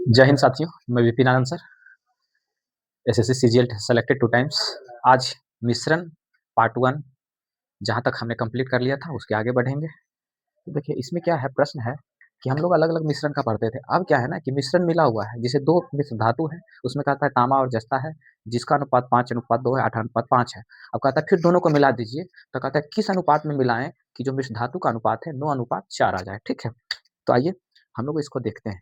जय हिंद साथियों, मैं Vipin Anand sir, SSC CGL selected 2 times. आज मिश्रण पार्ट 1 जहाँ तक हमने कंप्लीट कर लिया था उसके आगे बढ़ेंगे। तो देखिए इसमें क्या है, प्रश्न है कि हम लोग अलग-अलग मिश्रण का पढ़ते थे। अब क्या है ना कि मिश्रण मिला हुआ है, जैसे 2 मिश्र धातु है, उसमें कहता है तांबा और जस्ता है, जिसका अनुपात 5:2 है, 8:5 है। अब कहता है फिर दोनों को मिला दीजिए, तो कहता है किस अनुपात में मिलाएँ कि जो मिश्र धातु का अनुपात है 9:4 आ जाए, ठीक है? तो आइए हम लोग इसको देखते हैं।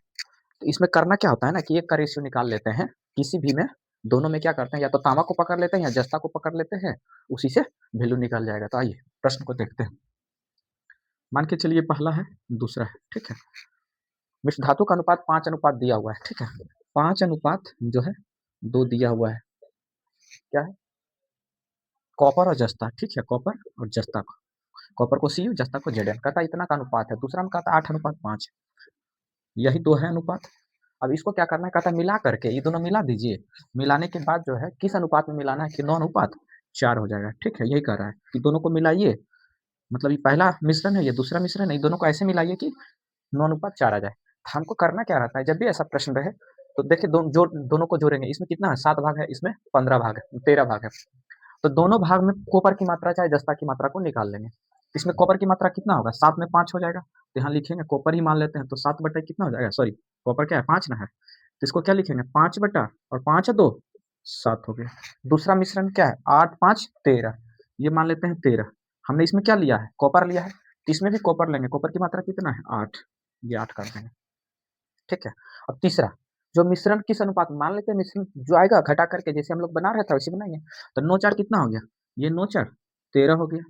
तो इसमें करना क्या होता है ना कि एक का रेशियो निकाल लेते हैं, किसी भी में दोनों में क्या करते हैं, या तो तांबा को पकड़ लेते हैं या जस्ता को पकड़ लेते हैं, उसी से वैल्यू निकल जाएगा। तो आइए प्रश्न को देखते हैं। मान के चलिए पहला है, दूसरा है, ठीक है। मिश्र धातु का अनुपात 5:2 दिया हुआ है, ठीक है। 5:2 दिया हुआ है, क्या है, कॉपर और जस्ता, ठीक है। कॉपर और जस्ता को, कॉपर को सी जस्ता को जेड कहता है इतना का अनुपात है। दूसरा में कहता है 8:5, यही दो है अनुपात। अब इसको क्या करना है, कहता है मिला करके ये दोनों मिला दीजिए। मिलाने के बाद जो है किस अनुपात में मिलाना है कि 9:4 हो जाएगा, ठीक है। यही कह रहा है कि दोनों को मिलाइए, मतलब ये पहला मिश्रण है, ये दूसरा मिश्रण है, ये दोनों को ऐसे मिलाइए कि 9:4 आ जाए। हमको करना क्या रहता है, जब भी ऐसा प्रश्न रहे तो देखिए दोनों को जोड़ेंगे। इसमें कितना है, 7 भाग है, इसमें 15 भाग है, 13 भाग है। तो दोनों भाग में कॉपर की मात्रा चाहे जस्ता की मात्रा को निकाल लेंगे। इसमें कॉपर की मात्रा कितना होगा, 7 में 5 हो जाएगा, तो यहाँ लिखेंगे कॉपर ही मान लेते हैं। तो 7 बटा कितना हो जाएगा, सॉरी कॉपर क्या है, 5 ना है, तो इसको क्या लिखेंगे, 5 बटा और 5 है 2, 7 हो गया। दूसरा मिश्रण क्या है, 8 5 13, ये मान लेते हैं 13। हमने इसमें क्या लिया है, कॉपर लिया है, तो इसमें भी कॉपर लेंगे। कॉपर की मात्रा कितना है, 8, ये 8 कर देंगे, ठीक है। अब तीसरा, जो मिश्रण किस अनुपात में, मान लेते हैं मिश्रण जो आएगा घटा करके जैसे हम लोग बना रहे थे वैसे बनाएंगे। तो 9 4 कितना हो गया, ये 9 4 13 हो गया,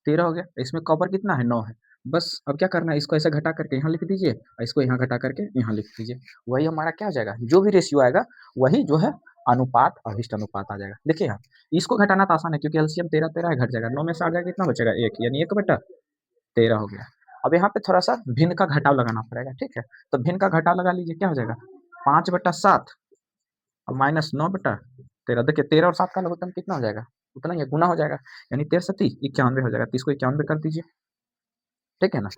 13 हो गया। इसमें कॉपर कितना है, 9 है। बस अब क्या करना है, इसको ऐसे घटा करके यहाँ लिख दीजिए और इसको यहाँ घटा करके यहाँ लिख दीजिए। वही हमारा क्या हो जाएगा, जो भी रेशियो आएगा वही जो है अनुपात अभिष्ट अनुपात आ जाएगा। देखिए यहाँ इसको घटाना तो आसान है, क्योंकि एलसीएम 13 13 है, घट जाएगा। 9 में से आ जाएगा कितना बचेगा, 1, यानी 1/13 हो गया। अब यहाँ पे थोड़ा सा भिन्न का घटाव लगाना पड़ेगा, ठीक है। तो भिन्न का घटाव लगा लीजिए, क्या हो जाएगा, 5/7 और -9/13। देखिए 13 और 7 का लघुत्तम कितना हो जाएगा, उतना ही गुना हो जाएगा, यानी 13 7 91 हो जाएगा। 30 को 91 कर दीजिए, ठीक है ना।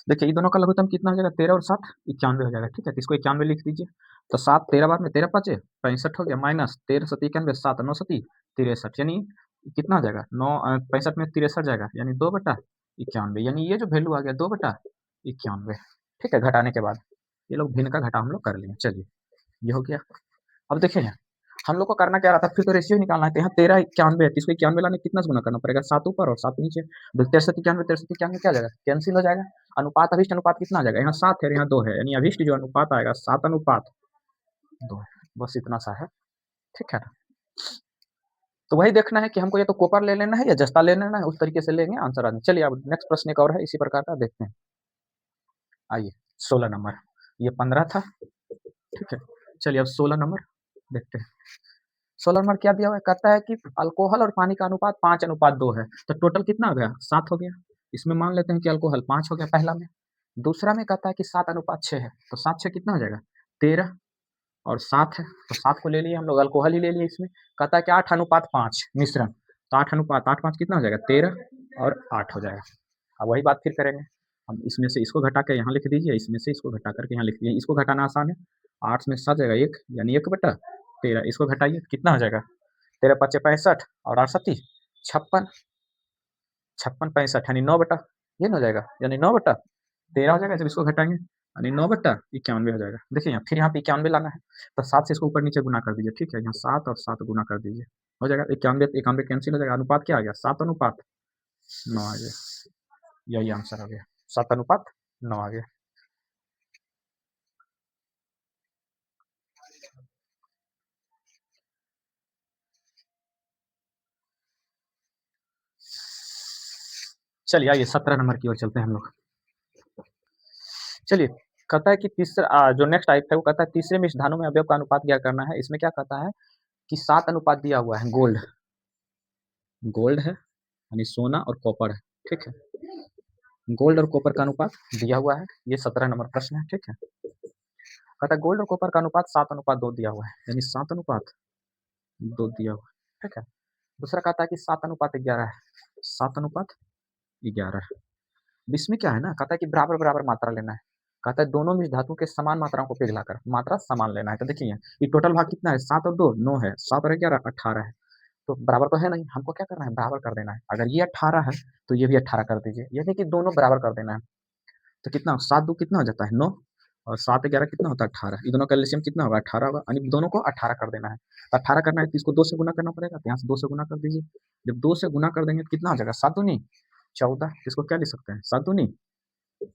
देखिए ये दोनों का लघुत्तम कितना हो जाएगा, 13 और 7 91 हो जाएगा, ठीक है। तो इसको 91 लिख दीजिए। तो 7 13 बार में 13 5 65 हो गया, माइनस 13 7 91, 7 9 7 63, यानी कितना हो जाएगा, 9 65 में 63 जाएगा, यानी 2/91, यानी ये जो वैल्यू आ गया 2/91, ठीक है। घटाने के बाद ये लोग भिन्न का घटा हम लोग कर लिए। चलिए ये हो गया। अब देखिए यहाँ हम लोग को करना क्या रहा था, फिर तो रेशियो निकालना है। तो यहाँ 13 91 है, तो इसको 91 लाने कितना से गुना करना पड़ेगा, 7 ऊपर और 7 नीचे। 13 7 91, 13 7 91 क्या आ जाएगा, कैंसिल हो जाएगा। अनुपात अभिष्ट अनुपात कितना आ जाएगा, यहाँ 7 है, यहाँ 2 है, यानी अभिष्ट जो अनुपात आएगा 7:2 है। बस इतना सा है, ठीक है ना। तो वही देखना है कि हमको या तो कॉपर ले लेना है या जस्ता ले लेना है, उस तरीके से लेंगे, आंसर आ जाए। चलिए अब नेक्स्ट प्रश्न एक और है इसी प्रकार का, देखते हैं। आइए 16 नंबर, ये 15 था, ठीक है। चलिए अब 16 नंबर देखते हैं। 16 नंबर क्या दिया हुआ है, कहता है कि अल्कोहल और पानी का अनुपात 5:2 है। तो टोटल कितना हो गया, 7 हो गया। इसमें मान लेते हैं कि अल्कोहल 5 हो गया पहला में। दूसरा में कहता है कि 7:6 है, तो 7 6 कितना हो जाएगा, 13 और 7 है, तो 7 को ले लिए हम लोग, अल्कोहल ही ले लिए। इसमें कहता है कि 8:5 मिश्रण, तो 8:5 कितना हो जाएगा, 13 और 8 हो जाएगा। अब वही बात फिर करेंगे हम, इसमें से इसको घटा के यहाँ लिख दीजिए, इसमें से इसको घटा करके यहाँ लिख दीजिए। इसको घटाना आसान है, 8 में 7 जाएगा 1, यानी 1/13। इसको घटाइए कितना हो जाएगा, 13 5 65 और 8 7 56, 56 65 यानी 9 बटा, ये ना हो जाएगा, यानी 9/13 हो जाएगा जब इसको घटाएंगे, यानी 9/91 हो जाएगा। देखिए यहाँ फिर यहाँ पे 91 लाना है, तो 7 से इसको ऊपर नीचे गुना कर दीजिए, ठीक है। यहाँ 7 और 7 गुना कर दीजिए, हो जाएगा 91 91 कैंसिल हो जाएगा। अनुपात क्या आ गया, 7:9 आ गया, यही आंसर हो गया, 7:9 आ गया। चलिए आइए 17 नंबर की ओर चलते हैं हम लोग। चलिए कहता है कि तीसरा जो नेक्स्ट टाइप है वो कहता है तीसरे मिश्रधातु में अवयव का अनुपात ज्ञात करना है। इसमें क्या कहता है कि 7 अनुपात दिया हुआ है, गोल्ड गोल्ड है, यानी सोना और कॉपर है, ठीक है। गोल्ड और कॉपर का अनुपात दिया हुआ है, ये 17 नंबर प्रश्न है, ठीक है। कहता है गोल्ड और कॉपर का अनुपात 7:2 दिया हुआ है, यानी 7:2 दिया हुआ है, ठीक है। दूसरा कहता है कि 7:11 है, 7:11 है। इसमें क्या है ना, कहता है कि बराबर बराबर मात्रा लेना है, कहता है दोनों मिश्र धातु के समान मात्राओं को पिघलाकर मात्रा समान लेना है। तो देखिए ये टोटल भाग कितना है, 7 और 2 9 है, 7 और 11 18 है, तो बराबर तो है नहीं, हमको क्या करना है, बराबर कर देना है। अगर ये 18 है तो ये भी 18 कर दीजिए, ये नहीं कि दोनों बराबर कर देना है। तो कितना 7 2 कितना हो जाता है 9 और 7 11 कितना होता है 18, ये दोनों का एलसीएम कितना होगा 18 होगा, यानी दोनों को 18 कर देना है। तो 18 करना है तो इसको 2 से गुना करना पड़ेगा, तो यहाँ से 2 से गुना कर दीजिए। जब 2 से गुना कर देंगे तो कितना हो जाएगा 7 दूनी 14, इसको क्या लिख सकते हैं 7 दूनी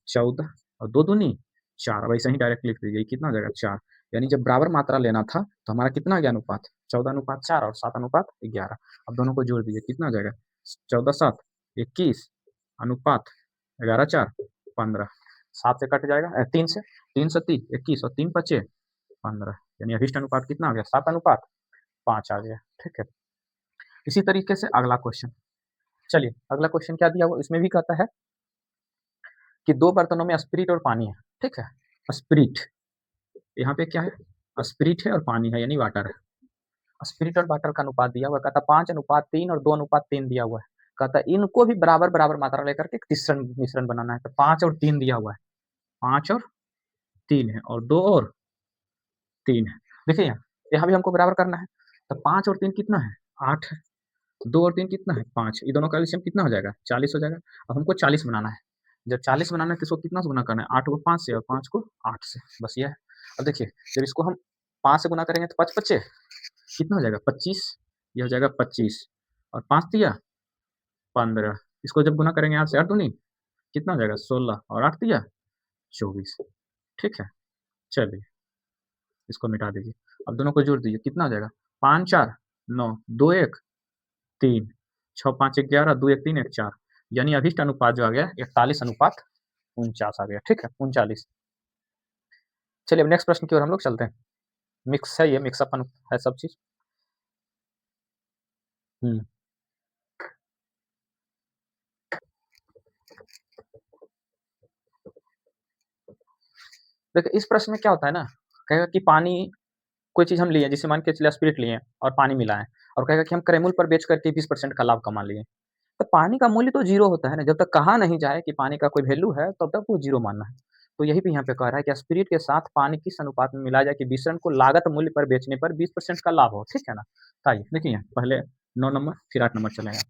14 और 2 दूनी 4, वैसे ही डायरेक्ट लिख दीजिए, कितना हो जाएगा 4। यानी जब बराबर मात्रा लेना था तो हमारा कितना आ गया अनुपात 14:4 और 7:11। अब दोनों को जोड़ दीजिए, कितना हो जाएगा 14 7 21 अनुपात 11 4 15, 7 से कट जाएगा 3 से 3 सत्ती 21 और 3 पचे 15, यानी अभिष्ट अनुपात कितना आ गया 7:5 आ गया। ठीक है, इसी तरीके से अगला क्वेश्चन, चलिए अगला क्वेश्चन क्या दिया हुआ, इसमें भी कहता है कि 2 बर्तनों में स्पिरिट और पानी है। ठीक है, स्पिरिट यहाँ पे क्या है, स्पिरिट है और पानी है यानी वाटर है। स्पिरिट और वाटर का अनुपात दिया हुआ, कहता 5:3 और 2:3 दिया हुआ है, कहता इनको भी बराबर बराबर मात्रा लेकर के मिश्रण मिश्रण बनाना है। तो 5 और 3 दिया हुआ है, 5 और 3 है और 2 और 3 है। देखिए यहाँ भी हमको बराबर करना है, तो 5 और 3 कितना है 8 है, 2 और 3 कितना है 5, ये दोनों का एलसीएम कितना हो जाएगा 40 हो जाएगा। अब हमको 40 बनाना है, जब 40 बनाना है तो इसको कितना से गुना करना है 8 को 5 से और 5 को 8 से, बस ये है। अब देखिए जब इसको हम 5 से गुना करेंगे तो 5 पच्चे कितना हो जाएगा 25, ये हो जाएगा 25 और 5 दिया 15, इसको जब गुना करेंगे 8 से 8 दूनी कितना हो जाएगा 16 और 8 दिया 24। ठीक है, चलिए इसको मिटा दीजिए, अब दोनों को जोड़ दीजिए, कितना हो जाएगा 5 4 9 2 1 3 6 5 11 2 1 3 1 4, यानी अभिष्ट अनुपात जो आ गया 41:49 आ गया। ठीक है 39। चलिए अब नेक्स्ट प्रश्न की ओर हम लोग चलते हैं, मिक्स है, ये मिक्सअप है सब चीज। देखिए इस प्रश्न में क्या होता है ना, कहेगा कि पानी कोई चीज़ हम लिए, जैसे मान के चलिए स्पिरिट लिए और पानी मिलाएँ और कहेगा कि हम क्रैमुल पर बेच करके 20% का लाभ कमा लिए। तो पानी का मूल्य तो ज़ीरो होता है ना, जब तक कहा नहीं जाए कि पानी का कोई वैल्यू है, तब तक वो ज़ीरो मानना है। तो यही पे यहाँ पे कह रहा है कि स्पिरिट के साथ पानी किस अनुपात में मिलाया जाए कि मिश्रण को लागत मूल्य पर बेचने पर 20% का लाभ हो, ठीक है ना? तो आइए देखिए पहले 9 नंबर फिर 8 नंबर चलेगा।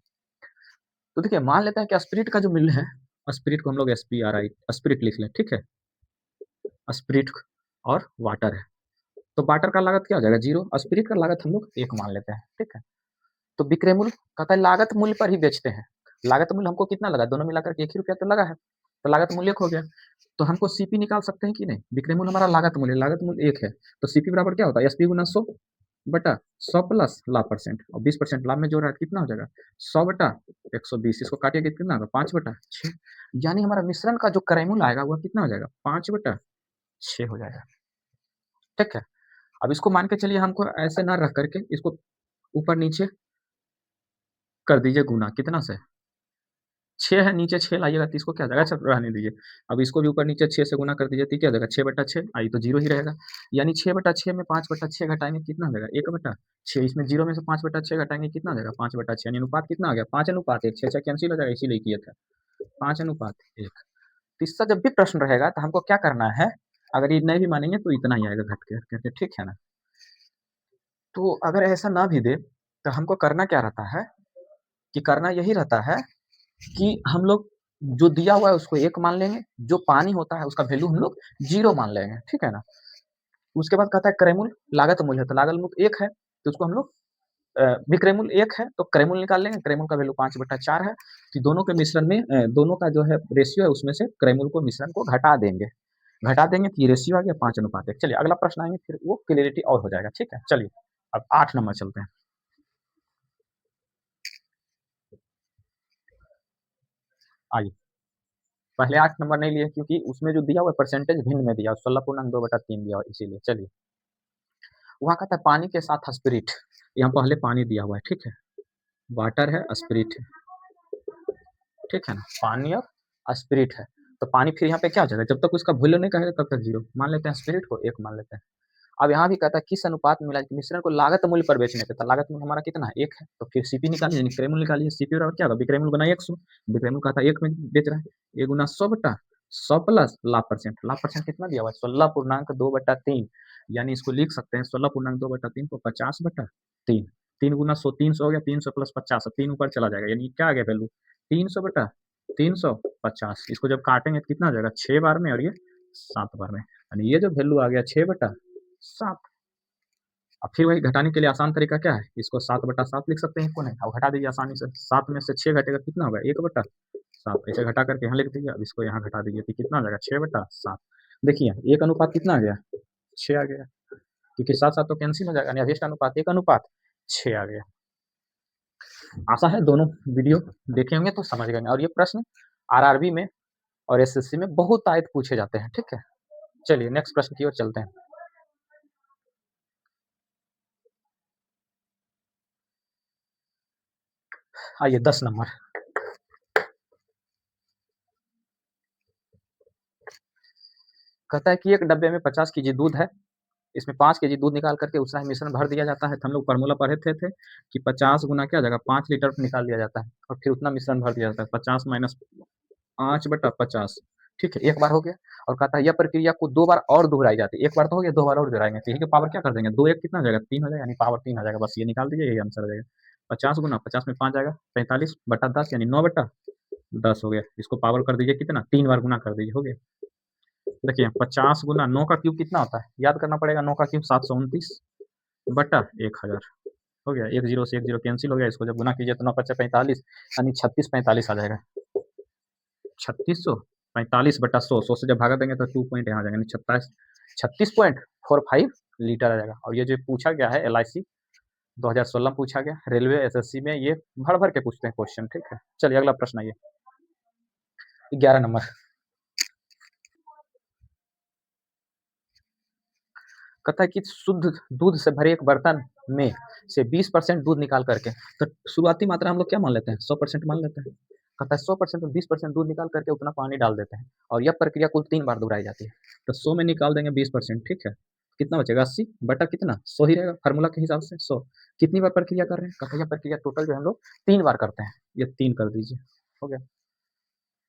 तो देखिए मान लेते हैं कि स्पिरिट का जो मूल्य है, स्पिरिट को हम लोग SPRI स्पिरिट लिख लें, ठीक है? स्पिरिट और वाटर है। तो वाटर का लागत क्या हो जाएगा 0, स्पिरिट का लागत हम लोग 1 मान लेते हैं, ठीक है? तो विक्रय मूल्य कहता है लागत मूल्य पर ही बेचते हैं। लागत मूल्य हमको कितना लगा, दोनों मिलाकर के 1 ही रुपया तो लगा है, तो लागत मूल्य 1 हो गया। तो हमको सीपी निकाल सकते हैं कि नहीं, विक्रय मूल्य हमारा लागत मूल्य 1 है, तो सीपी बराबर क्या होता है एसपी गुना 100 बटा 100 प्लस लाभ परसेंट और 20% लाभ में जोड़ रहा है कितना हो जाएगा 100 बटा 120, इसको काटिए कितना होगा 5 बटा 6, यानी हमारा मिश्रण का जो क्रय मूल्य आएगा वह कितना हो जाएगा 5 बटा 6 हो जाएगा। ठीक है, अब इसको मान के चलिए हमको ऐसे ना रख करके इसको ऊपर नीचे कर दीजिए गुना, कितना से 6 है, नीचे 6 लाइएगा तो इसको क्या हो जाएगा, अच्छा रहने दीजिए। अब इसको भी ऊपर नीचे 6 से गुना कर दीजिए तो क्या हो जाएगा 6 बटा 6, आई तो 0 ही रहेगा। यानी 6 बटा 6 में 5 बटा 6 घटाएंगे कितना हो जाएगा 1 बटा 6, इसमें 0 में से 5 बटा 6 घटाएंगे कितना हो जाएगा 5 बटा 6, यानी अनुपात कितना आ गया 5:1, 6 6 कैंसिल हो जाएगा, इसीलिए किया था 5:1। तो इसका जब भी प्रश्न रहेगा तो हमको क्या करना है, अगर ये नहीं भी मानेंगे तो इतना ही आएगा घट के करके, ठीक है ना? तो अगर ऐसा ना भी दे तो हमको करना क्या रहता है, कि करना यही रहता है कि हम लोग जो दिया हुआ है उसको 1 मान लेंगे, जो पानी होता है उसका वैल्यू हम लोग 0 मान लेंगे, ठीक है ना? उसके बाद कहता है क्रय मूल्य, लागत मूल्य है, तो लागत मूल्य 1 है, तो उसको हम लोग विक्रय मूल्य 1 है, तो क्रय मूल्य निकाल लेंगे, क्रय मूल्य का वैल्यू 5/4 है, तो दोनों के मिश्रण में दोनों का जो है रेशियो है उसमें से क्रय मूल्य को मिश्रण को घटा देंगे तो ये रेशियो आ गया 5:1। चलिए अगला प्रश्न आएँगे फिर वो क्लैरिटी और हो जाएगा, ठीक है? चलिए अब 8 नंबर चलते हैं। आइए, पहले 8 नंबर नहीं लिए क्योंकि उसमें जो दिया हुआ है परसेंटेज भिन्न में दिया है, 16.2/3 दिया हुआ है इसीलिए। चलिए, वहाँ कहता है पानी के साथ स्पिरिट, यहाँ पहले पानी दिया हुआ है, ठीक है? वाटर है, स्पिरिट है, ठीक है ना? पानी और स्पिरिट है, तो पानी फिर यहाँ पे क्या हो जाएगा, जब तक उसका वैल्यू नहीं कहेगा तब तक 0 मान लेते हैं, स्पिरिट को 1 मान लेते हैं। अब यहाँ भी कहता है किस अनुपात में मिला, मिश्रण को लागत मूल्य पर बेचने पे, तो लागत मूल्य हमारा कितना है 1 है, तो फिर सीपी निकालिए, यानी विक्रय मूल्य निकालिए। सीपी और क्या होगा, विक्रय मूल्य बनाइए 100, विक्रय मूल्य कहता है 1 में बेच रहा है, 1 गुना 100 बटा 100 प्लस लाभ परसेंट, लाभ परसेंट कितना दिया हुआ है 16.2/3, यानी इसको लिख सकते हैं 16.2/3 को 50/3, 3 गुना 100 300 हो गया, 300 प्लस 50, 3 ऊपर चला जाएगा, यानी क्या आ गया वैल्यू 300/350। इसको जब काटेंगे तो कितना आ जाएगा 6 बार में और ये 7 बार में, यानी ये जो वैल्यू आ गया 6/7। अब फिर वही घटाने के लिए आसान तरीका क्या है, इसको 7/7 लिख सकते हैं, कौन है, अब घटा दीजिए आसानी से, 7 में से 6 घटेगा कितना होगा 1/7, ऐसे घटा करके यहाँ लिख दीजिए। अब इसको यहाँ घटा दीजिए तो कितना आ जाएगा 6/7। देखिए एक अनुपात कितना आ गया 6 आ गया, क्योंकि 7 7 तो कैंसिल हो जाएगा, यानी अभिष्ट अनुपात 1/6 आ गया। आशा है दोनों वीडियो देखे होंगे तो समझ गए, और ये प्रश्न आरआरबी में और एसएससी में बहुत आयत पूछे जाते हैं, ठीक है। चलिए नेक्स्ट प्रश्न की ओर चलते हैं। आइए 10 नंबर, कहता है कि एक डब्बे में 50 केजी दूध है, इसमें 5 केजी दूध निकाल करके उत्साही मिश्रण भर दिया जाता है। तो हम लोग फार्मूला पढ़े थे कि 50 गुना क्या जाएगा 5 लीटर निकाल दिया जाता है और फिर उतना मिश्रण भर दिया जाता है, 50 माइनस 5/50, ठीक है, एक बार हो गया। और कहता है यह प्रक्रिया को 2 बार और दोहराई जाती है, एक बार तो हो गया, 2 बार और दोहराएंगे, तो यही के पावर क्या कर देंगे, 2 1 कितना हो जाएगा 3 हो जाएगा, यानी पावर 3 आ जाएगा, बस ये निकाल दीजिए, यही आंसर हो जाएगा। 50 गुना 50 में 5 जाएगा 45/10, यानी 9/10 हो गया। इसको पावर कर दीजिए कितना, 3 बार गुना कर दीजिए, हो गया। देखिए 50 गुना 9 का क्यूब कितना होता है, याद करना पड़ेगा, 9 का क्यूब 729/1000 हो गया। एक जीरो से एक जीरो कैंसिल हो गया, इसको जब गुना कीजिए तो 9 5 45, यानी 3645 आ जाएगा। 3645/100, 100 से जब भागा देंगे तो 2 पॉइंट यहाँ आ जाएगा, यानी 36.45 लीटर आ जाएगा। और ये जो पूछा गया है LIC 2016 में पूछा गया, रेलवे SSC में ये भर भर के पूछते हैं क्वेश्चन, ठीक है। चलिए अगला प्रश्न आइए 11 नंबर, कहता है कि शुद्ध दूध से भरे एक बर्तन में से 20% दूध निकाल करके, तो शुरुआती मात्रा हम लोग क्या मान लेते हैं 100% मान लेते हैं। कहता है 100% में 20% दूध निकाल करके उतना पानी डाल देते हैं, और यह प्रक्रिया कुल 3 बार दोहराई जाती है। तो 100 में निकाल देंगे 20%, ठीक है, कितना बचेगा 80 बटा कितना 100 ही रहेगा, फार्मूला के हिसाब से 100। कितनी बार प्रक्रिया कर रहे हैं, कहता है यह प्रक्रिया टोटल जो हम लोग 3 बार करते हैं, ये 3 कर दीजिए, हो गया।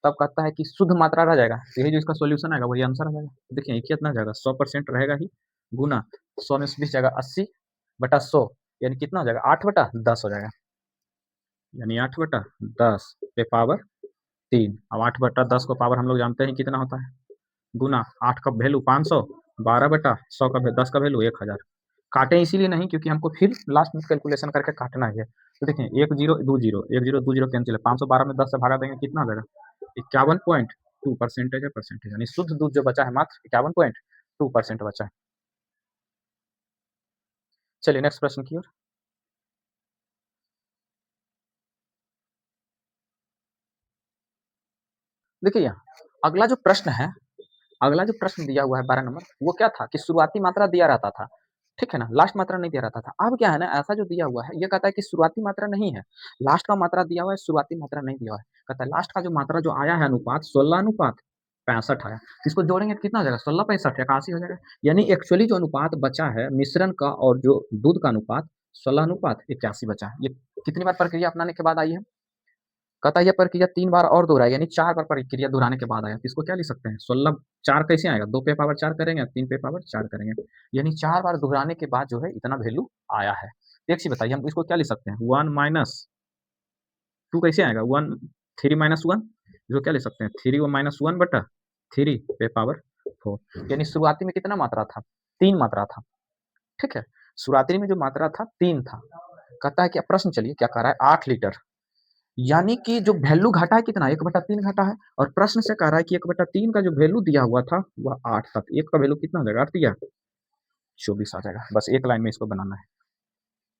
तब कहता है कि शुद्ध मात्रा रह जाएगा, यही जो इसका सॉल्यूशन आएगा वही आंसर आ जाएगा। देखिए ये कितना जाएगा 100% रहेगा ही, गुना 100 में 20 जाएगा 80/100, यानी कितना हो जाएगा 8/10 हो जाएगा, यानी 8/10 पे पावर 3। अब 8/10 को पावर हम लोग जानते हैं कितना होता है, गुना 8 का वैल्यू 500, 12/100 का 10 का वैल्यू 1000। काटे इसीलिए नहीं क्योंकि हमको फिर लास्ट में कैलकुलेशन करके काटना है। तो देखिए 1 0 2 0 1 0 2 0 कैंसिल है, 512 में 10 से भागा देंगे कितना हो जाएगा 51.2% है, परसेंटेज, यानी शुद्ध दूध जो बचा है मात्र 51.2% बचा है। चलिए नेक्स्ट प्रश्न की ओर। देखिए यहाँ अगला जो प्रश्न है, अगला जो प्रश्न दिया हुआ है 12 नंबर, वो क्या था कि शुरुआती मात्रा दिया रहता था, ठीक है ना, लास्ट मात्रा नहीं दिया रहता था। अब क्या है ना, ऐसा जो दिया हुआ है ये कहता है कि शुरुआती मात्रा नहीं है, लास्ट का मात्रा दिया हुआ है, शुरुआती मात्रा नहीं दिया हुआ है। कहता है लास्ट का जो मात्रा जो आया है अनुपात 16:65 आया, इसको जोड़ेंगे तो कितना हो जाएगा 16 65 81 हो जाएगा, यानी एक्चुअली जो अनुपात बचा है मिश्रण का और जो दूध का अनुपात 16:81 बचा है। ये कितनी बार प्रक्रिया अपनाने के बाद आई है, कहता है यह प्रक्रिया 3 बार और दोहराई, यानी 4 बार प्रक्रिया दोहराने के बाद आया, तो इसको क्या लिख सकते हैं 16 4 कैसे आएगा, 2 पे पावर 4 करेंगे, 3 पे पावर 4 करेंगे, यानी 4 बार दोहराने के बाद जो है इतना वैल्यू आया है। एक चीज बताइए हम इसको क्या लिख सकते हैं 1 माइनस 2 कैसे आएगा 1 3 माइनस 1, जो क्या लिख सकते हैं 3 माइनस 1/3 पे पावर 4, यानी शुरुआती में कितना मात्रा था 3 मात्रा था, ठीक है, शुरुआती में जो मात्रा था 3 था। कहता है क्या प्रश्न, चलिए क्या कह रहा है 8 लीटर, यानी कि जो वैल्यू घटा है कितना 1/3 घटा है, और प्रश्न से कह रहा है कि 1/3 का जो वैल्यू दिया हुआ था वह 8 था, 1 का वैल्यू कितना हो जाएगा 8 दिया 24 आ जाएगा, बस एक लाइन में इसको बनाना है,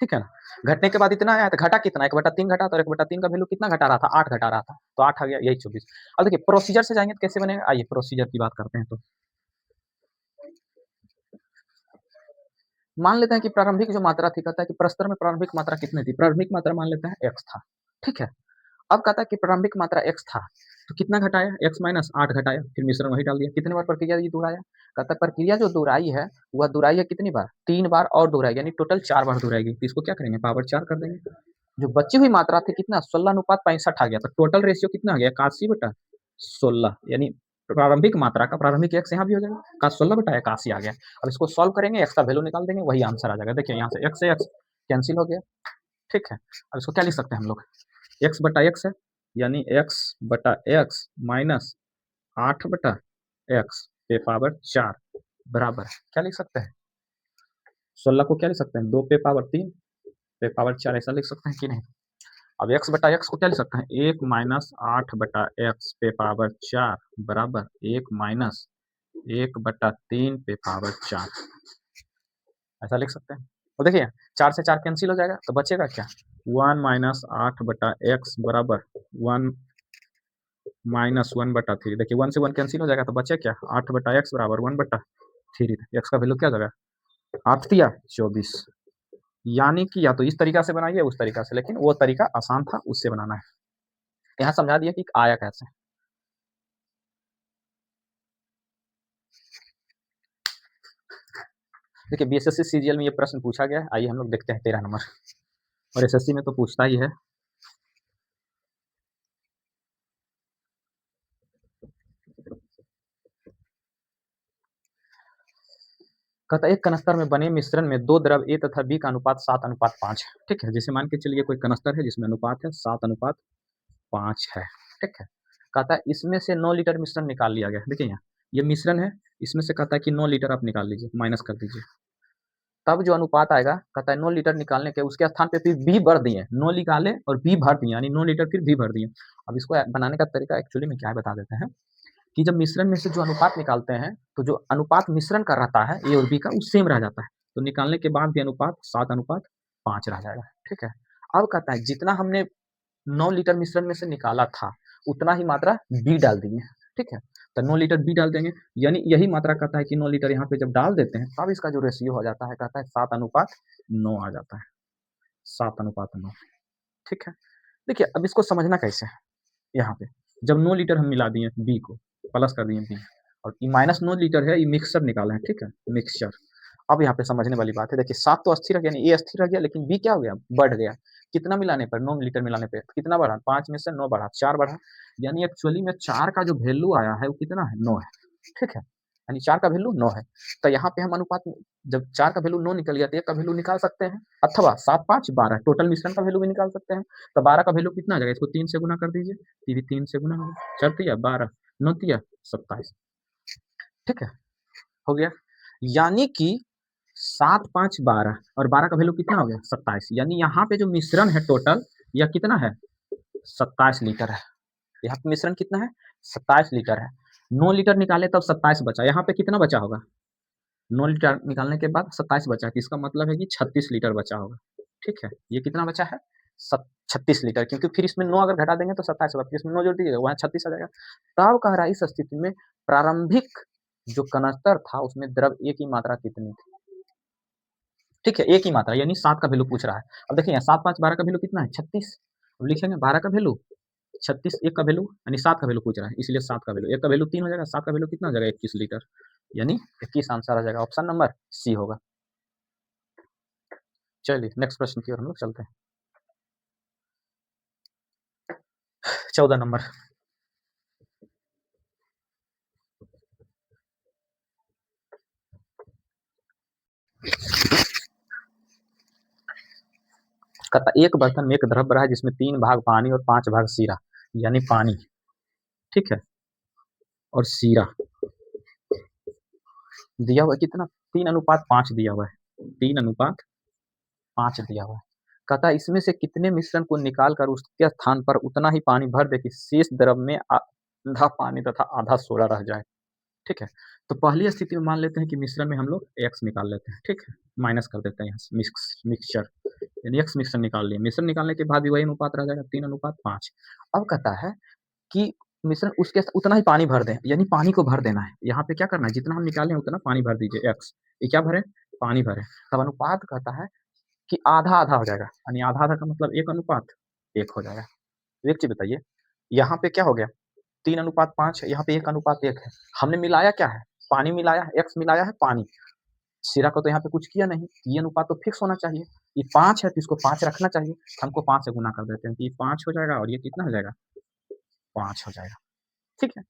ठीक है ना। घटने के बाद इतना आया तो घटा कितना 1/3 घटा, तो 1/3 का वैल्यू कितना घटा रहा था 8 घटा रहा था, तो 8 आ गया, यही 24। अब देखिए प्रोसीजर से जाएंगे तो कैसे बनेगा, आइए प्रोसीजर की बात करते हैं। तो मान लेते हैं कि प्रारंभिक जो मात्रा थी, कहता है कि प्रस्तर में प्रारंभिक मात्रा कितनी थी, प्रारंभिक मात्रा मान लेते हैं x था, ठीक है। अब कहता है कि प्रारंभिक मात्रा x था, तो कितना घटाया, x माइनस 8 घटाया, फिर मिश्रण वही डाल दिया। कितने बार प्रक्रिया ये दोहराया, कहता है प्रक्रिया जो दोहराई है वह दोहराई है कितनी बार, 3 बार और दोहराई, यानी टोटल 4 बार दोहराएगी। तो इसको क्या करेंगे, पावर 4 कर देंगे। जो बची हुई मात्रा थी कितना, 16:65 आ गया, तो टोटल रेशियो कितना आ गया, 81/16, यानी प्रारंभिक मात्रा का प्रारंभिक x यहाँ भी हो जाएगा, का 16/81 आ गया। अब इसको सॉल्व करेंगे, x का वैल्यू निकाल देंगे, वही आंसर आ जाएगा। देखिए यहाँ से x कैंसिल हो गया, ठीक है। अब इसको क्या लिख सकते हैं हम लोग, x/x है, यानी x/x माइनस 8/x पे पावर 4 बराबर क्या लिख सकते हैं, 16 को क्या लिख सकते हैं, 2 पे पावर 3 पे पावर 4, ऐसा लिख सकते हैं कि नहीं। अब x/x को क्या लिख सकते हैं, 1 माइनस 8/x पे पावर 4 बराबर 1 माइनस 1/3 पे पावर 4, ऐसा लिख सकते हैं। और देखिए 4 से 4 कैंसिल हो जाएगा, तो बचेगा क्या, 1 माइनस 8/x बराबर 1 माइनस 1/3। देखिए 1 से 1 कैंसिल हो जाएगा, तो बचे क्या, 8/x बराबर 1/3। एक्स का वैल्यू क्या हो जाएगा, 8 दिया 24, यानी कि या तो इस तरीका से बनाइए उस तरीका से, लेकिन वो तरीका आसान था, उससे बनाना है। यहाँ समझा दिया कि आया कैसे। देखिए बीएसएससी सीजीएल में ये प्रश्न पूछा गया है, आइए हम लोग देखते हैं 13 नंबर, और एसएससी में तो पूछता ही है। कहता है एक कनस्तर में बने मिश्रण में 2 द्रव ए तथा बी का अनुपात 7:5 है, ठीक है। जैसे मान के चलिए कोई कनस्तर है जिसमें अनुपात है 7:5 है, ठीक है। कहता है इसमें से 9 लीटर मिश्रण निकाल लिया गया। देखिए यहाँ ये मिश्रण है, इसमें से कहता है कि 9 लीटर आप निकाल लीजिए, माइनस कर दीजिए, तब जो अनुपात आएगा, कहता है 9 लीटर निकालने के उसके स्थान पे फिर बी भर दिए, 9 निकाले और बी भर दिए, यानी 9 लीटर फिर बी भर दिए। अब इसको बनाने का तरीका एक्चुअली में क्या है बता देते हैं, कि जब मिश्रण में से जो अनुपात निकालते हैं, तो जो अनुपात मिश्रण का रहता है ए और बी का, वो सेम रह जाता है, तो निकालने के बाद भी अनुपात 7:5 रह जाएगा, ठीक है। अब कहता है जितना हमने 9 लीटर मिश्रण में से निकाला था, उतना ही मात्रा बी डाल देंगे, ठीक है। तो 9 लीटर बी डाल देंगे, यानी यही मात्रा कहता है कि 9 लीटर यहाँ पे जब डाल देते हैं, तब इसका जो रेशियो हो जाता है, कहता है 7:9 आ जाता है, 7:9, ठीक है। देखिए अब इसको समझना कैसे है, यहाँ पे जब 9 लीटर हम मिला दिए बी को, प्लस कर दिए बी, और -9 लीटर है, ये मिक्सचर निकाला है, ठीक है, मिक्सचर। अब यहाँ पे समझने वाली बात है, देखिए 7 तो अस्थिर रह गया, यानी ए अस्थिर रह गया, लेकिन बी क्या हो गया, बढ़ गया। कितना मिलाने पर, 9 लीटर मिलाने पे कितना बढ़ा, 5 में से 9 बढ़ा, 4 बढ़ा, यानी एक्चुअली में 4 का जो वैल्यू आया है वो कितना है, 9 है, ठीक है, यानी 4 का वैल्यू 9 है। तो यहाँ पे हम अनुपात, जब 4 का वैल्यू 9 निकल गया, तो 1 का वैल्यू निकाल सकते हैं, अथवा 7, 5, 12 टोटल मिश्रण का वैल्यू भी निकाल सकते हैं। तो 12 का वैल्यू कितना आ जाएगा, इसको 3 से गुना कर दीजिए, ये भी 3 से गुना होगा, 4 तिया 12, 9 तिया 27, ठीक है, हो गया। यानी कि 7, 5, 12 और 12 का वैल्यू कितना हो गया, 27, यानी यहाँ पे जो मिश्रण है टोटल, यह कितना है, 27 लीटर है। यहाँ पे मिश्रण कितना है, 27 लीटर है। 9 लीटर निकाले तब 27 बचा, यहाँ पे कितना बचा होगा, 9 लीटर निकालने के बाद 27 बचा, तो इसका मतलब है कि 36 लीटर बचा होगा, ठीक है। ये कितना बचा है, 36 लीटर, क्योंकि फिर इसमें 9 अगर घटा देंगे तो 27 होगा, फिर इसमें 9 जोड़ दीजिएगा, वहाँ 36 आ जाएगा। तब कह रहा है इस स्थिति में प्रारंभिक जो कनस्तर था उसमें द्रव ए की मात्रा कितनी थी, ठीक है, एक ही मात्रा, यानी 7 का वैल्यू पूछ रहा है। अब देखिए यहाँ 7, 5, 12 का वैल्यू कितना है, 36, अब लिखेंगे 12 का वैल्यू 36, 1 का वैल्यू, यानी 7 का वैल्यू पूछ रहा है, इसलिए 7 का वैल्यू, 1 का वैल्यू 3 हो जाएगा, 7 का वैल्यू कितना हो जाएगा, 21 लीटर, यानी 21 आंसर आ जाएगा, ऑप्शन नंबर सी होगा। चलिए नेक्स्ट प्रश्न की ओर हम लोग चलते हैं। 14 नंबर, कहता एक बर्तन में एक द्रव रहा है जिसमें 3 भाग पानी और 5 भाग सीरा, यानी पानी, ठीक है, और सीरा दिया हुआ है कितना, 3:5 दिया हुआ है, 3:5 दिया हुआ है। कहता है इसमें से कितने मिश्रण को निकाल कर उसके स्थान पर उतना ही पानी भर दे कि शेष द्रव में आधा पानी तथा आधा सोडा रह जाए, ठीक है। तो पहली स्थिति में मान लेते हैं कि मिश्रण में हम लोग x निकाल लेते हैं, ठीक है, माइनस कर देते हैं यहाँ से मिक्सचर, यानी x मिश्रण निकाल लिए, मिश्रण निकालने के बाद भी वही अनुपात रह जाएगा, 3:5। अब कहता है कि मिश्रण उसके उतना ही पानी भर दें, यानी पानी को भर देना है, यहाँ पे क्या करना है, जितना हम निकाले उतना पानी भर दीजिए, x, ये क्या भरे, पानी भरे। तब अनुपात कहता है कि आधा आधा हो जाएगा, यानी आधा आधा का मतलब 1:1 हो जाएगा, तो एक चीज बताइए, यहाँ पे क्या हो गया, 3:5 है, यहाँ पे 1:1 है। हमने मिलाया क्या है, पानी मिलाया है, x मिलाया है पानी। सिरा को तो यहाँ पे कुछ किया नहीं, ये अनुपात तो फिक्स होना चाहिए। ये 5 है तो इसको 5 रखना चाहिए, हमको 5 से गुना कर देते हैं कि ये 5 हो जाएगा और ये कितना हो जाएगा, 5 हो जाएगा। ठीक है,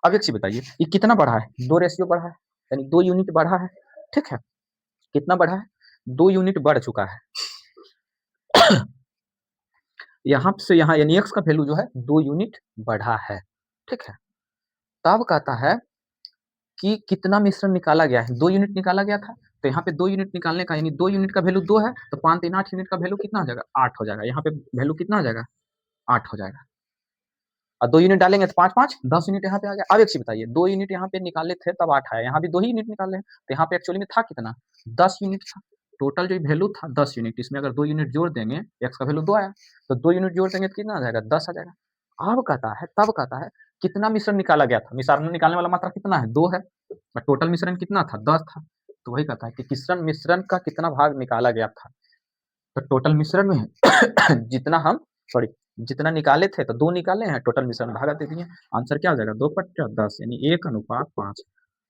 अब एक चीज बताइए, ये कितना बढ़ा है, 2 रेशियो बढ़ा है, यानी 2 यूनिट बढ़ा है। ठीक है, कितना बढ़ा है, 2 यूनिट बढ़ चुका है। यहाँ से यहाँ यानी x का वैल्यू जो है 2 यूनिट बढ़ा है। ठीक है, तब कहता है कि कितना मिश्रण निकाला गया है, 2 यूनिट निकाला गया था, तो यहाँ पे 2 यूनिट निकालने का यानी 2 यूनिट का वैल्यू 2 है, तो 5 3 8 यूनिट का वैल्यू कितना हो जाएगा, 8 हो जाएगा। यहाँ पे वैल्यू कितना हो जाएगा, 8 हो जाएगा। और 2 यूनिट डालेंगे तो 5 5 10 यूनिट यहाँ पे आ गया। अब एक चीज बताइए, 2 यूनिट यहाँ पे निकाले थे तब 8 आया, यहाँ भी 2 ही यूनिट निकाले हैं, तो यहाँ पे एक्चुअली में था कितना, 10 यूनिट था। टोटल जो वैल्यू था 10 यूनिट, इसमें अगर 2 यूनिट जोड़ देंगे, x का वैल्यू 2 आया, तो 2 यूनिट जोड़ देंगे तो कितना आ जाएगा, 10 आ जाएगा। अब कहता है, तब कहता है कितना मिश्रण निकाला गया था, मिश्रण निकालने वाला मात्रा कितना है, 2 है, और टोटल मिश्रण कितना था, 10 था। तो वही कहता है कि किश्रण मिश्रण का कितना भाग निकाला गया था, तो टोटल मिश्रण में जितना हम सॉरी जितना निकाले थे तो 2 निकाले हैं, टोटल मिश्रण भागा दे दिए, आंसर क्या हो जाएगा, 2/10 यानी 1:5,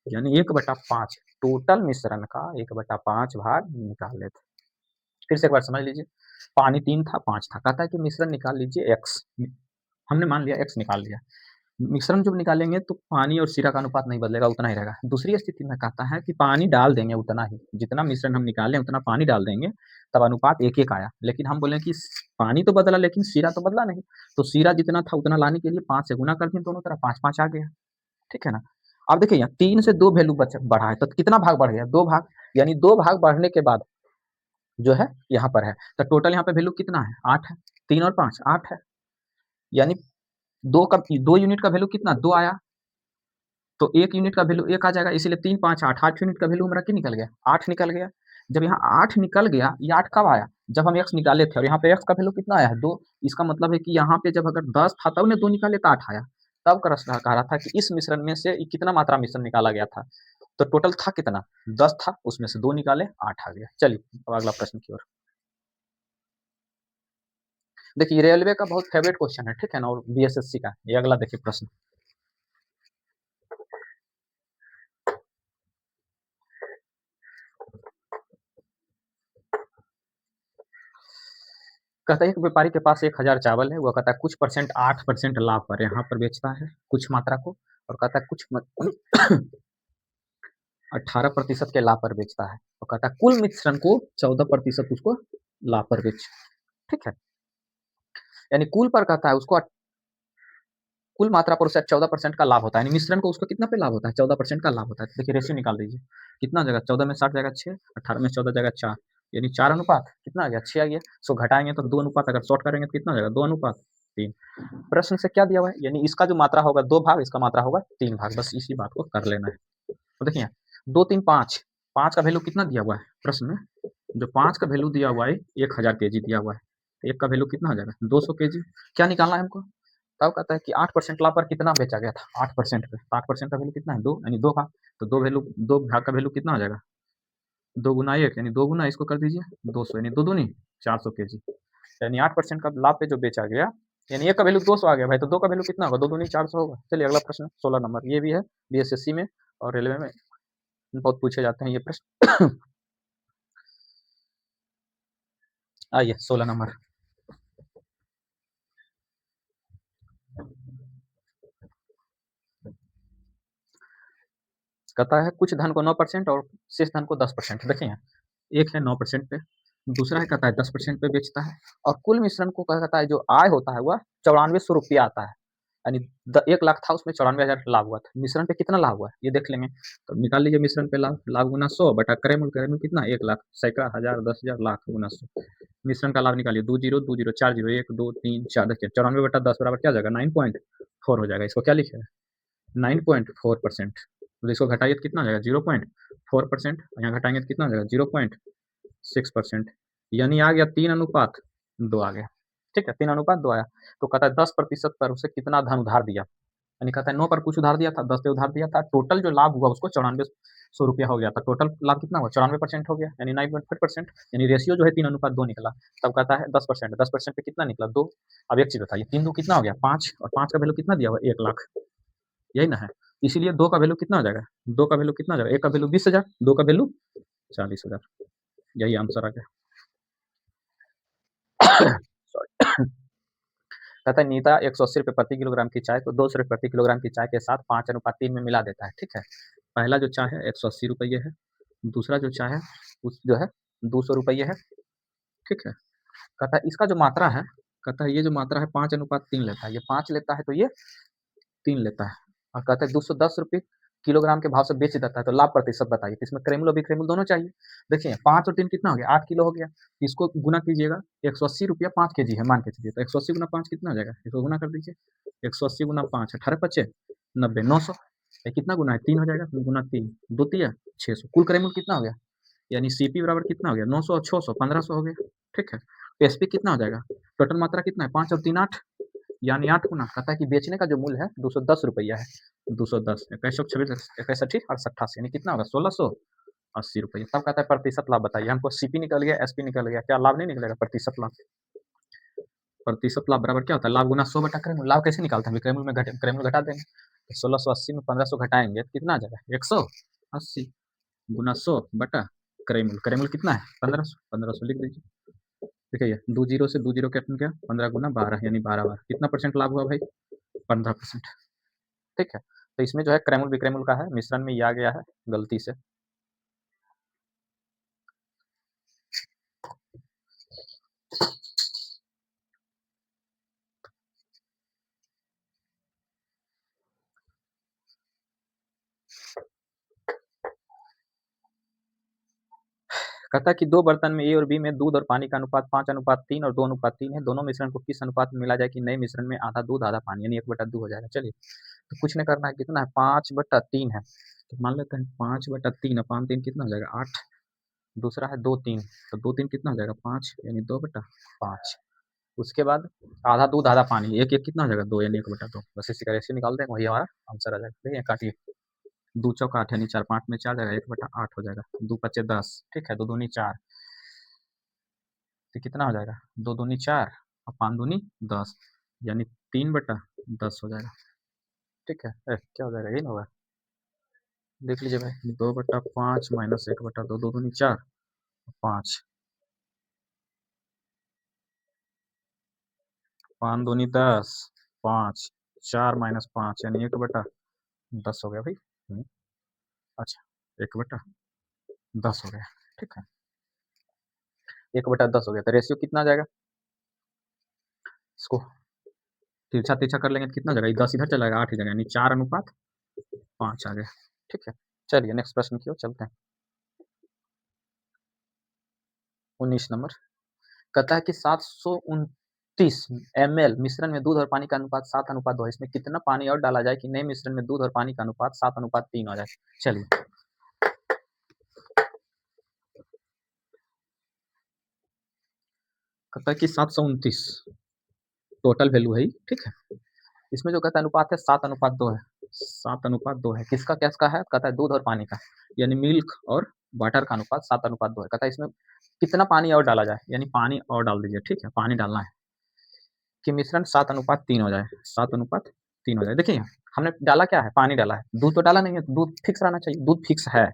यानी 1/5 टोटल मिश्रण का 1/5 भाग निकाले थे। फिर से एक बार समझ लीजिए, पानी 3 था 5 था, कहता है कि मिश्रण निकाल लीजिए x, हमने मान लिया x निकाल लिया। मिश्रण जब निकालेंगे तो पानी और शीरा का अनुपात नहीं बदलेगा, उतना ही रहेगा। दूसरी स्थिति में कहता है कि पानी डाल देंगे उतना ही, जितना मिश्रण हम निकालें उतना पानी डाल देंगे, तब अनुपात 1:1 आया। लेकिन हम बोले कि पानी तो बदला लेकिन शीरा तो बदला नहीं, तो शीरा जितना था उतना लाने के लिए 5 से गुना कर दिए दोनों तरफ, 5 5 आ गया। ठीक है ना। अब देखिए यहाँ 3 से 2 वैल्यू बढ़ा है, तो कितना भाग बढ़ गया, 2 भाग, यानी 2 भाग बढ़ने के बाद जो है यहाँ पर है, तो टोटल यहाँ पे वैल्यू कितना है, 8 है, 3 और 5 8 है, यानी 2 यूनिट का वैल्यू कितना, 2 आया, तो 1 यूनिट का वैल्यू 1 आ जाएगा, इसीलिए 3 5 8 8 यूनिट का वैल्यू हमारा क्या निकल गया, 8 निकल गया। जब यहाँ 8 निकल गया, ये 8 कब आया, जब हम x निकाले थे, और यहाँ पे x का वैल्यू कितना आया है, 2। इसका मतलब है कि यहाँ पे जब अगर 10 था तब ने 2 निकाले तो 8 आया, तब कह रहा था कि इस मिश्रण में से कितना मात्रा मिश्रण निकाला गया था, तो टोटल था कितना, 10 था, उसमें से 2 निकाले 8 आ गया। चलिए अब अगला प्रश्न की ओर देखिए, रेलवे का बहुत फेवरेट क्वेश्चन है, ठीक है ना, और बीएसएससी का ये अगला देखिए प्रश्न। कहता है कि व्यापारी के पास 1000 चावल है, वह कहता है कुछ परसेंट 8% लाभ पर यहाँ पर बेचता है कुछ मात्रा को, और कहता है कुछ 18% के लाभ पर बेचता है, और कहता है कुल मिश्रण को 14% उसको लाभ पर बेच। ठीक है, यानी कुल पर कहता है उसको कुल मात्रा पर उसे 14% का लाभ होता है, यानी मिश्रण को उसको कितना पे लाभ होता है, 14% का लाभ होता है। तो देखिए रेशियो निकाल दीजिए, कितना जगह 14 में 60 जगह 6, 18 में 14 जगह 4, यानी 4 अनुपात कितना आ गया, 6 आ गया। सो घटाएंगे तो 2 अनुपात, अगर शॉर्ट करेंगे तो कितना हो जाएगा, 2:3। प्रश्न से क्या दिया हुआ है, यानी इसका जो मात्रा होगा 2 भाग, इसका मात्रा होगा 3 भाग, बस इसी बात को कर लेना है। तो देखिए 2 3 5, 5 का वैल्यू कितना दिया हुआ है प्रश्न में, जो 5 का वैल्यू दिया हुआ है 1000 केजी दिया हुआ है, एक का वैल्यू कितना हो जाएगा, 200 केजी। क्या निकालना है हमको, तब कहता है कि 8% लाभ पर कितना बेचा गया था, 8% पे, 8% का वैल्यू कितना है, 2, यानी 2 भाग, तो 2 भाग का वैल्यू कितना हो जाएगा, 2 गुना 1, यानी 2 गुना इसको कर दीजिए 200, यानी 2 दूनी 400 केजी, यानी 8% का लाभ पे जो बेचा गया, यानी एक का वैल्यू 200 आ गया भाई, तो 2 का वैल्यू कितना होगा, 2 दूनी 400 होगा। चलिए अगला प्रश्न 16 नंबर, ये भी है बीएसएससी में और रेलवे में बहुत पूछे जाते हैं ये प्रश्न। आइए 16 नंबर, कहता है कुछ धन को 9% और शेष धन को 10%। देखिए एक है 9% पे, दूसरा है कहता है 10% पे बेचता है, और कुल मिश्रण को कहता है जो आय होता है वह 9400 रुपया आता है, यानी 1 लाख था उसमें 94,000 लाभ हुआ था। मिश्रण पे कितना लाभ हुआ है ये देख लेंगे, तो निकाल लीजिए मिश्रण पे लाभ, लाभ गुना 100 बटा करें कितना 1 लाख, सैकड़ा, हजार, 10,000, लाख गुना 100, मिश्रण का लाभ निकालिए, 2 0 2 0 4 0 1 2 3 4, देखिए 94/10 बराबर क्या हो जाएगा, 9.4 हो जाएगा। इसको क्या लिखे है, 9.4%, तो इसको घटाइए तो कितना हो जाएगा, 0.4%, यहाँ घटाएंगे तो कितना हो जाएगा, 0.6%, यानी आ गया 3:2 आ गया। ठीक है, 3:2 आया। तो कहता है 10% पर उसे कितना धन उधार दिया, यानी कहता है 9 पर कुछ उधार दिया था, 10 पे उधार दिया था, टोटल जो लाभ हुआ उसको 9400 रुपया हो गया था। टोटल लाभ कितना हुआ? 94% हो गया, यानी 9.5%, यानी रेशियो जो है 3:2 निकला। तब कहता है 10%, 10% पे कितना निकला? 2। अब एक चीज़ बताइए, 3 2 कितना हो गया? 5, और 5 का वैल्यू कितना दिया हुआ है? 1 लाख, यही ना है? इसीलिए 2 का वैल्यू कितना हो जाएगा? 2 का वैल्यू कितना हो जाएगा? 1 का वैल्यू 20,000, 2 का वैल्यू 40,000, यही आंसर आ गया। सॉरी। कहता है नीता 180 रुपये प्रति किलोग्राम की चाय को 200 रुपये प्रति किलोग्राम की चाय के साथ 5:3 में मिला देता है, ठीक है। पहला जो चाय है 180 रुपये है, दूसरा जो चाय है उस जो है 200 रुपये है, ठीक है। कहता है इसका जो मात्रा है, कहता है ये जो मात्रा है 5:3 लेता है, ये 5 लेता है तो ये 3 लेता है, और कहता है 210 रुपये किलोग्राम के भाव से बेच देता है, तो लाभ प्रतिशत बताइए। तो इसमें क्रेमुल और विक्रेमुल दोनों चाहिए। देखिए 5 और 3 कितना हो गया? 8 किलो हो गया। इसको गुना कीजिएगा, 180 रुपया 5 केजी है मान के चलिए, तो 180 गुना 5 कितना हो जाएगा? इसको गुना कर दीजिए, 180 गुना 5 18 पचे 90, 900। ये कितना गुना है? 3 हो जाएगा, तो गुना 3 2 तिया 600। कुल क्रेमुल कितना हो गया? यानी सीपी बराबर कितना हो गया? 900 और 600 1500 हो गया, ठीक है। एसपी कितना हो जाएगा? टोटल मात्रा कितना है? 5 और 3 8, यानी 8 गुना। कहता है कि बेचने का जो मूल्य है 210 रुपया है, 210 2126 21 और 87, यानी कितना होगा? 1680 रुपये। तब कहता है प्रतिशत लाभ बताइए। हमको सीपी निकल गया, एसपी निकल गया, क्या लाभ नहीं निकलेगा? प्रतिशत लाभ। प्रतिशत लाभ बराबर क्या होता है? लाभ गुना 100 बटा क्रेमुल। लाभ कैसे निकालते हैं? क्रेमुल में क्रेमुल घटा देंगे, तो 1680 में 1500 घटाएंगे तो कितना आ जाएगा? 180 गुना 100 बटा क्रेमुल। क्रेमुल कितना है? 1500, 1500 लिख दीजिए। देखिए 2 जीरो से 2 जीरो कैंसिल किया, 15 गुना 12 यानी 12 बार। कितना परसेंट लाभ हुआ भाई? 15%, ठीक है। तो इसमें जो है क्रेमुल विक्रेमुल का है मिश्रण में ये आ गया है गलती से। कहता है कि 2 बर्तन में ए और बी में दूध और पानी का अनुपात 5:3 और 2:3 है। दोनों मिश्रण को किस अनुपात में मिला जाए कि नए मिश्रण में आधा दूध आधा पानी, यानी 1/2 हो जाएगा। चलिए, तो कुछ नहीं करना है, कितना है? 5/3 है, तो मान लेते हैं 5/3 और 5 3 कितना हो जाएगा? 8। दूसरा है 2 3, तो 2 3 कितना हो जाएगा? 5, यानी 2/5। उसके बाद आधा दूध आधा पानी, एक एक कितना हो जाएगा? 2, यानी 1/2। बस इसी का रेशियो निकाल देंगे, वही हमारा आंसर आ जाएगा। देखिए काटिए, 2 चौका 8 यानी 4 5 में 4 जाएगा, 1/8 हो जाएगा। 2 पचे 10, ठीक है। 2 दूनी 4, तो कितना हो जाएगा? 2 दूनी 4 और 5 दूनी 10, यानी 3/10 हो जाएगा, ठीक है। क्या हो जाएगा? ये ना होगा, देख लीजिए भाई। 2/5 माइनस 1/2, 2 दूनी 4 5, 5 दूनी 10, 5 4 माइनस 5 यानी 1/10 हो गया भाई। अच्छा, 1/10 हो गया, ठीक है। 1/10 हो गया, तो रेशियो कितना आ जाएगा? इसको तिरछा तिरछा कर लेंगे तो कितना हो जाएगा? 10 इधर चला जाएगा, 8 इधर, यानी 4:5 आ गया, ठीक है। चलिए नेक्स्ट प्रश्न की ओर चलते हैं। 19 नंबर कहता है कि 729 ml मिश्रण में दूध और पानी का अनुपात 7:2 है। इसमें कितना पानी और डाला जाए कि नए मिश्रण में दूध और पानी का अनुपात 7:3 हो जाए? चलिए, कहता है कि 729 टोटल वैल्यू है, ठीक है। इसमें जो कहता है अनुपात है 7:2 है, 7:2 है। किसका किसका है? कहता है दूध और पानी का, यानी मिल्क और वाटर का अनुपात 7:2 है। कहता है इसमें कितना पानी और डाला जाए, यानी पानी और डाल दीजिए, ठीक है। पानी डालना है कि मिश्रण 7:3 हो जाए, 7:3 हो जाए। देखिए हमने डाला क्या है? पानी डाला है, दूध तो डाला नहीं है, तो दूध फिक्स रहना चाहिए, दूध फिक्स है,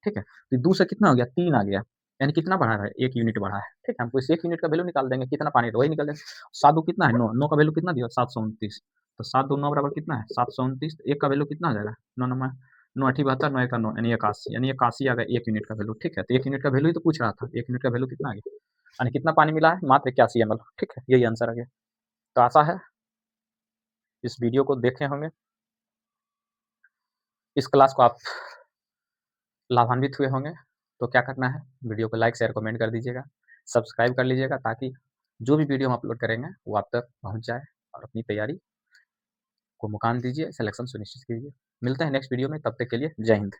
ठीक है। तो 2 से कितना हो गया? 3 आ गया, यानी कितना बढ़ा है? 1 यूनिट बढ़ा है, ठीक है। हमको इस 1 यूनिट का वैल्यू निकाल देंगे, कितना पानी है वही निकल जाएगा। 7 दो कितना है? 9, 9 का वैल्यू कितना दिया? 729, तो 7 2 9 बराबर कितना है? 729, तो 1 का वैल्यू कितना आ जाएगा? 9 9 9 8 72, 9 1 9, यानी 81, यानी 81 आ गया 1 यूनिट का वैल्यू, ठीक है। तो 1 यूनिट का वैल्यू ही तो पूछ रहा था, 1 यूनिट का वैल्यू कितना आ गया? यानी कितना पानी मिला है? मात्र 81 ml, ठीक है। यही आंसर आ गया। तो आशा है इस वीडियो को देखे होंगे, इस क्लास को आप लाभान्वित हुए होंगे। तो क्या करना है? वीडियो को लाइक शेयर कमेंट कर दीजिएगा, सब्सक्राइब कर लीजिएगा, ताकि जो भी वीडियो हम अपलोड करेंगे वो आप तक पहुंच जाए, और अपनी तैयारी को मुकाम दीजिए, सिलेक्शन सुनिश्चित कीजिए। मिलते हैं नेक्स्ट वीडियो में, तब तक के लिए जय हिंद।